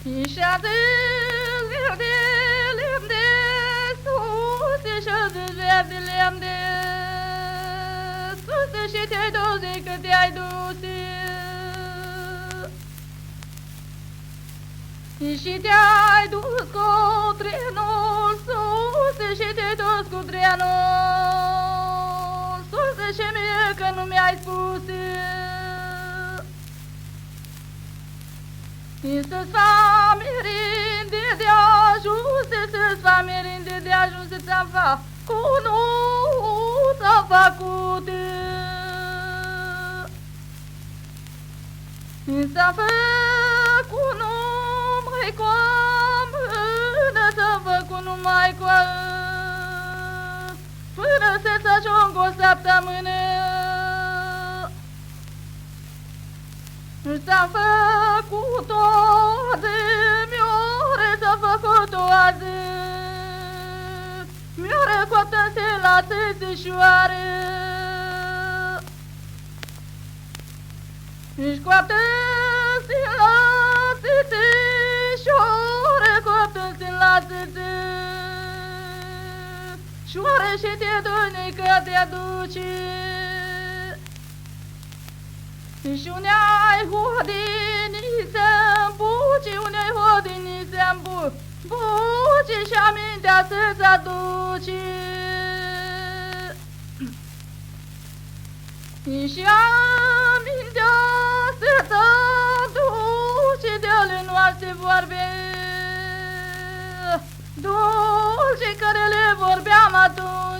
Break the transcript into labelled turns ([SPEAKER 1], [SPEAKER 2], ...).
[SPEAKER 1] Și de lemn de sus, și de lemn de sus, și te-ai dus că te-ai dus. Și te-ai dus cu trenul sus, și te-ai dus cu trenul sus, și mie că nu mi-ai spus. Să-ți fac merinde de ajuns, să-ți fac merinde de ajuns, ți-am făcut, nu ți-am făcut. S-a făcut numai cu mână, s-a făcut numai cu până să-ți ajung o săptămână. S-a făcut-o azi, mi-ore s-a făcut-o azi, mi-ore coaptă-se la țâțișoare. Își coaptă-se la țâțișoare, coaptă-se la țâțișoare și te duci că te duci. Și unei hodini se-mi buci, unei hodini se-mi buci și amintea să-ți aduci. Și amintea să-ți aduci de ale noastre vorbe dulci care le vorbeam atunci.